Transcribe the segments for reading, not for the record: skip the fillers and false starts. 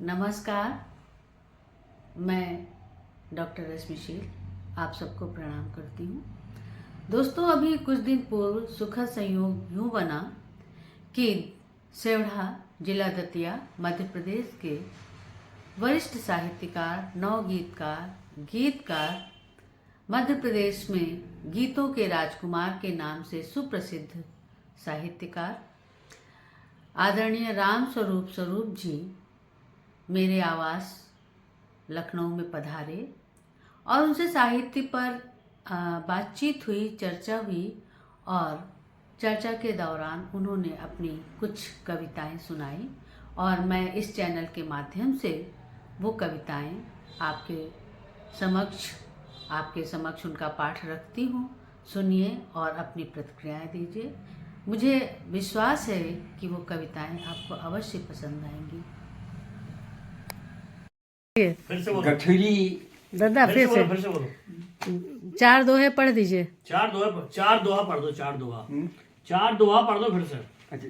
नमस्कार। मैं डॉक्टर रश्मिशील आप सबको प्रणाम करती हूँ। दोस्तों, अभी कुछ दिन पूर्व सुखद संयोग यूँ बना कि सेवढ़ा जिला दतिया मध्य प्रदेश के वरिष्ठ साहित्यकार, नवगीतकार, गीतकार, मध्य प्रदेश में गीतों के राजकुमार के नाम से सुप्रसिद्ध साहित्यकार आदरणीय राम स्वरूप जी मेरे आवास लखनऊ में पधारे और उनसे साहित्य पर बातचीत हुई, चर्चा हुई और चर्चा के दौरान उन्होंने अपनी कुछ कविताएं सुनाई और मैं इस चैनल के माध्यम से वो कविताएं आपके समक्ष उनका पाठ रखती हूँ। सुनिए और अपनी प्रतिक्रियाएं दीजिए। मुझे विश्वास है कि वो कविताएं आपको अवश्य पसंद आएंगी। गठरी दादा फिर से चार दोहे पढ़ दीजिए। चार दोहा पढ़ दो। चार दोहा पढ़ दो फिर से। अच्छा,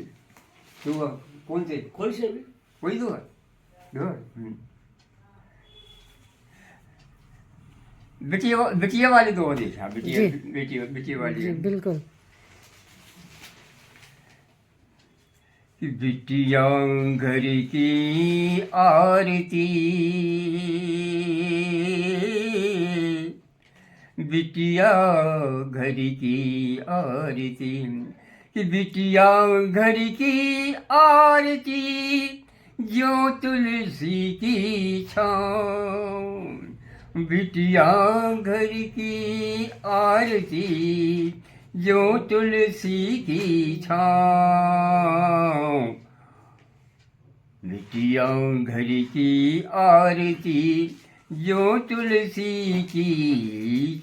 दुआ कौन से? कोई से भी कोई दुआ दुआ बिटिया वाली दुआ देखा। बिटिया वाली जी बिल्कुल। बिटिया घर की आरती, बिटिया घर की आरती, कि बिटिया घर की आरती जो तुलसी की छाँव। बिटिया घर की आरती जो तुलसी की छाँव। बिटिया घर की आरती जो तुलसी की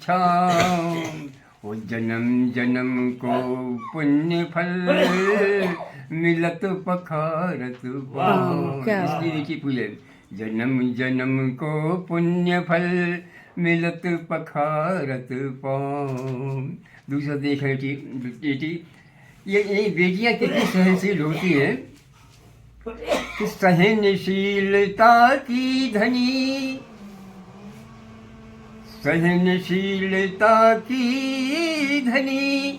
छाँव। वो जन्म जन्म को पुण्य फल मिलत पखारत पाँव। इसलिए देखिए पूरे जन्म जन्म को पुण्य फल मिलत पखारत पाँव। दूसरा देख बेटी, ये बेटियाँ कितनी सहनशील होती हैं कि सहनशीलता की धनी, सहनशीलता की धनी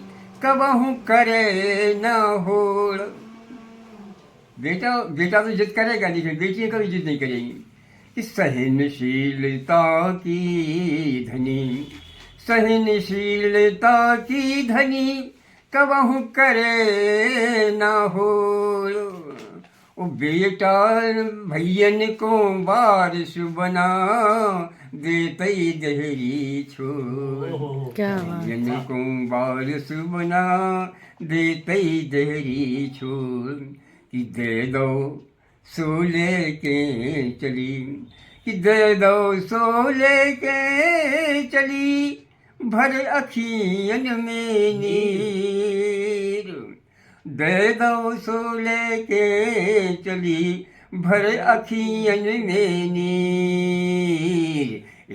कबहू करे न होड़। बेटा तो जिद करेगा, लेकिन बेटियाँ कभी जिद नहीं करेंगी। कि सहनशीलता की धनी, सहनशीलता की धनी कबहू करे न होड़। ओ बेटा भैयन को बारिश बना देते दहरी छोड़। भैयन को बारिश बना देते दहरी छोड़। कि दे दो सो लेके चली, कि दे दो सो लेके चली भर अखियन में नीर। दे दो सो लेके चली भर अखियन में नीर।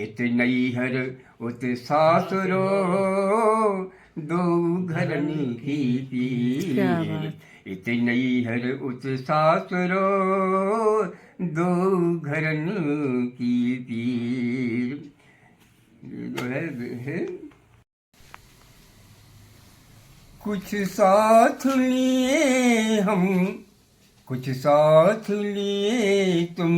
इत नैहर उत सासुरो दो घरन की पीर। इत नैहर उत सासुरो दो घरन की पीर। है कुछ साथ लिए हम, कुछ साथ लिए तुम,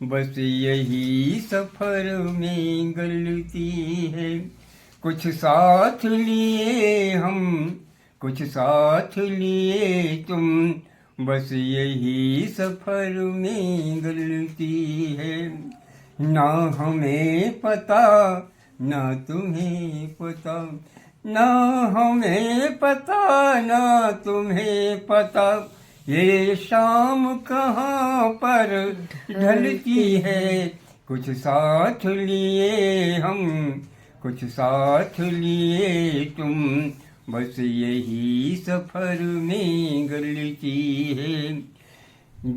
बस यही सफर में गलती है। कुछ साथ लिए हम, कुछ साथ लिए तुम, बस यही सफर में गलती है। ना हमें पता ना तुम्हें पता, ना हमें पता ना तुम्हें पता, ये शाम कहाँ पर ढलती है। कुछ साथ लिए हम, कुछ साथ लिए तुम, बस यही सफर में गलती है।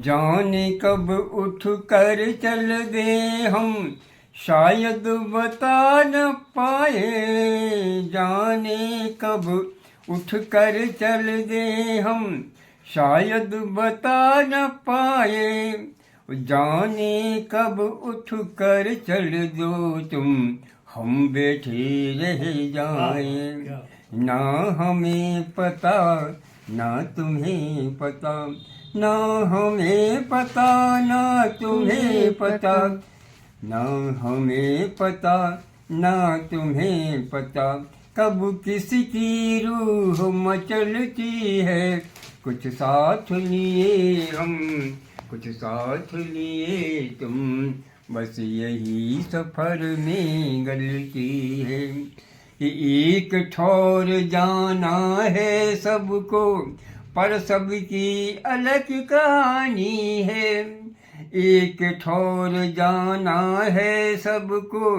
जाने कब उठ कर चल दे हम, शायद बता न पाए। जाने कब उठ कर चल दे हम, शायद बता न पाए। जाने कब उठ कर चल दो तुम, हम बैठे रह जाएं। क्या? ना हमें पता ना तुम्हें पता, ना हमें पता ना तुम्हें पता, ना हमें पता ना तुम्हें पता, कब किसकी रूह मचलती है। कुछ साथ लिए हम, कुछ साथ लिए तुम, बस यही सफर में गलती है। एक ठौर जाना है सबको, पर सबकी अलग कहानी है। एक ठौर जाना है सबको,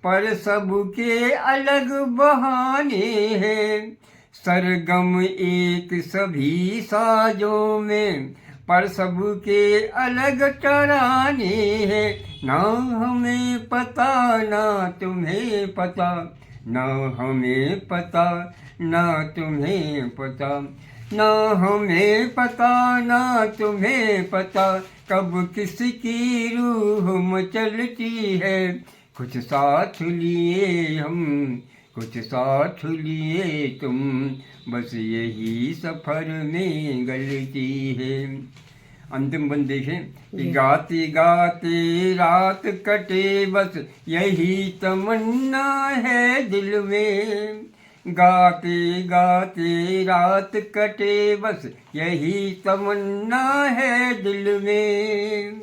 पर सबके अलग बहाने हैं। सरगम एक सभी साजों में, पर सबके अलग तराने हैं। ना हमें पता ना तुम्हें पता, ना हमें पता ना तुम्हें पता, ना हमें पता ना तुम्हें पता, कब किसकी रूह मचलती है। कुछ साथ लिए हम, कुछ साथ लिए तुम, बस यही सफर में गलती है। अंतिम बंद देखें कि गाते गाते रात कटे, बस यही तमन्ना है दिल में। गाते गाते रात कटे, बस यही तमन्ना है दिल में।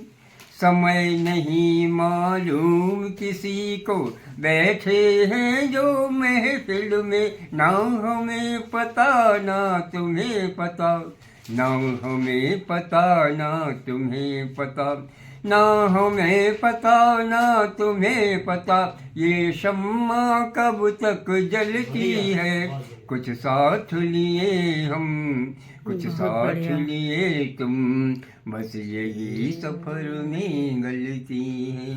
समय नहीं मालूम किसी को, बैठे हैं जो महफिल में। ना हमें पता ना तुम्हें पता, ना हमें पता ना तुम्हें पता, ना हमें पता ना तुम्हें पता, ये शम्मा कब तक जलती है। कुछ साथ लिए हम, कुछ बहुत साथ बढ़िया। लिए तुम, बस यही सफर में गलती है।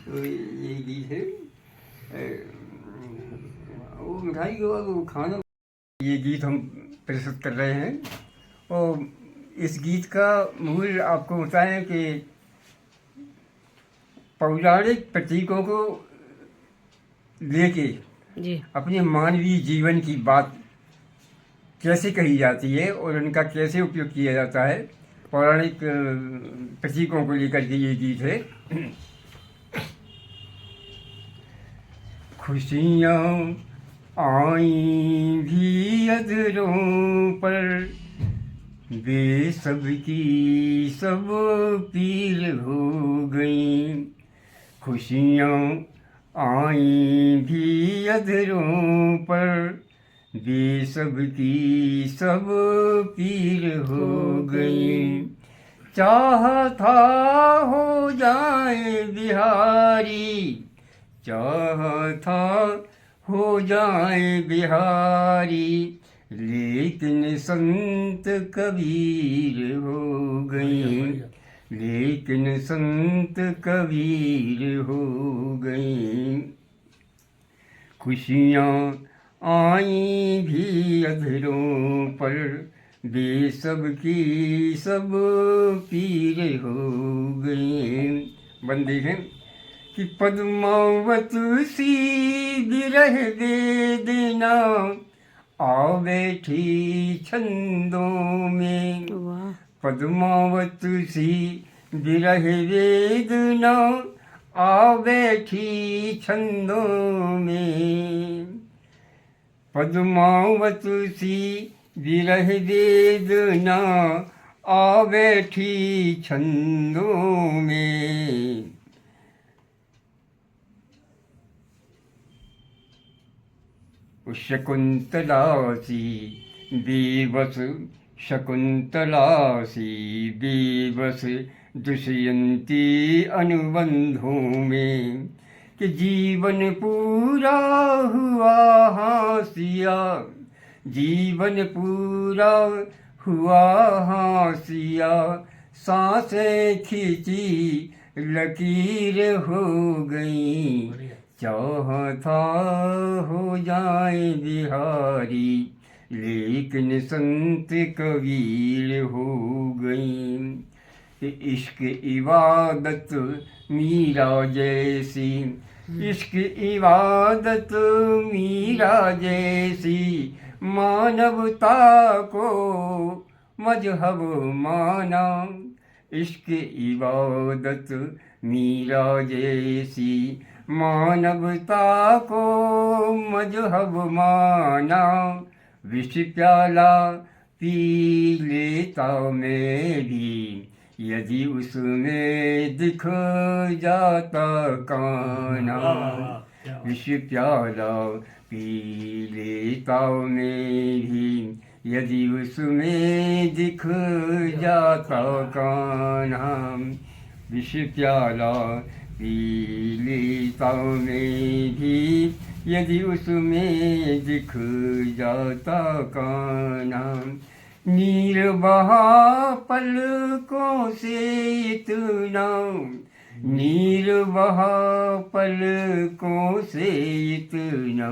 तो ये गीत है वो मिठाई को वो खाना, ये गीत हम प्रस्तुत कर रहे हैं। और इस गीत का मूल आपको बताएं कि पौराणिक प्रतीकों को लेके जी अपने मानवीय जीवन की बात कैसे कही जाती है और उनका कैसे उपयोग किया जाता है, पौराणिक प्रतीकों को लेकर के ये गीत है। खुशियाँ आई भी अधरों पर, वे सब की सब पीर हो गई। खुशियाँ आई भी अधरों पर, वे सब की सब पीर हो गई। चाहता हो जाए बिहारी, चाहता हो जाए बिहारी, लेकिन संत कबीर हो गई। लेकिन संत कबीर हो गई। खुशियाँ आई भी अधरों पर, वे सब की सब पीर हो गई। बंदी है कि पद्मावत सी विरह वेदना, आ बैठी छंदों में। वाह पद्मावत सी विरह वेदना, आ बैठी छंदों में। पद्मावत सी विरह वेदना, आ बैठी छंदों में। शकुंतला सी बेबस, शकुंतला सी बेबस, दुष्यंती अनुबंधों में। कि जीवन पूरा हुआ हासिया, जीवन पूरा हुआ हासिया, सांसें खींची लकीर हो गई। चाहता हो जाए बिहारी, लेकिन संत कबीर हो गई। कि इश्क इबादत मीरा जैसी, इश्क इबादत मीरा जैसी, मानवता को मजहब माना। इश्क इबादत मीरा जैसी, मानवता को मजहब माना। विष प्याला पी लेता मैं भी, यदि उसमें दिख जाता काना। वाह, वाह, वाह, क्या बात। विष प्याला पी लेता मैं भी, यदि उसमें दिख जाता काना। विष प्याला पी लेता मैं भी, यदि उसमें दिख जाता काना। नीर बहा पलकों से इतना, नीर बहा पलकों से इतना,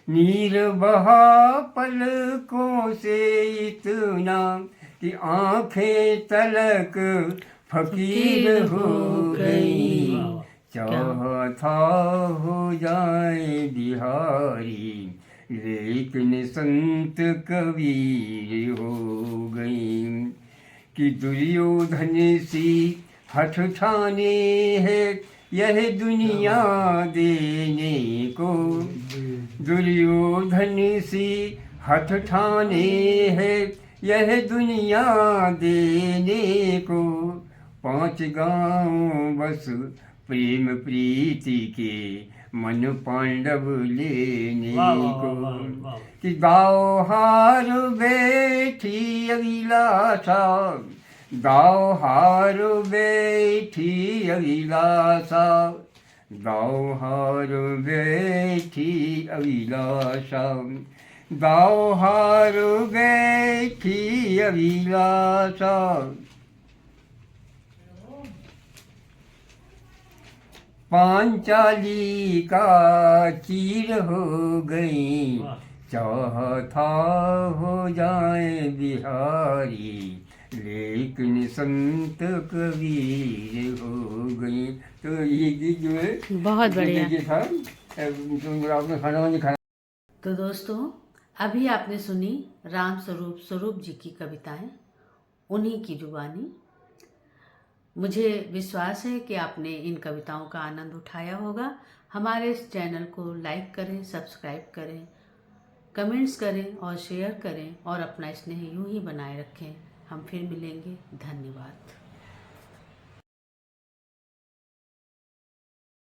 नीर बहा पलकों से इतना, कि आंखें तलक फकीर हो गई। चाहता हो जाए बिहारी, लेकिन संत कबीर हो गई। कि दुर्योधन सी हठ ठाने है यह दुनिया देने को, दुर्योधन सी हठ ठाने है यह दुनिया देने को। 5 गांव बस प्रेम प्रीति के, मन पांडव लेने वाह, वाह, को। वाह, वाह। कि दाव हार बैठी अभिलाषा, दाव हार बैठी अभिलाषा, दाव हार बैठी अभिलाषा, दाव हार बैठी अभिलाषा। पांचाली का चीर हो गई, वाह। चाहता हो जाए बिहारी, लेकिन संत कबीर हो गई। तो ये गीत जो है बहुत बढ़िया। ये था। तो आपने खाना वानी खाया। तो दोस्तों, अभी आपने सुनी राम स्वरूप जी की कविताएं, उन्हीं की जुबानी। मुझे विश्वास है कि आपने इन कविताओं का आनंद उठाया होगा। हमारे इस चैनल को लाइक करें, सब्सक्राइब करें, कमेंट्स करें और शेयर करें, और अपना स्नेह यूं ही बनाए रखें। हम फिर मिलेंगे। धन्यवाद।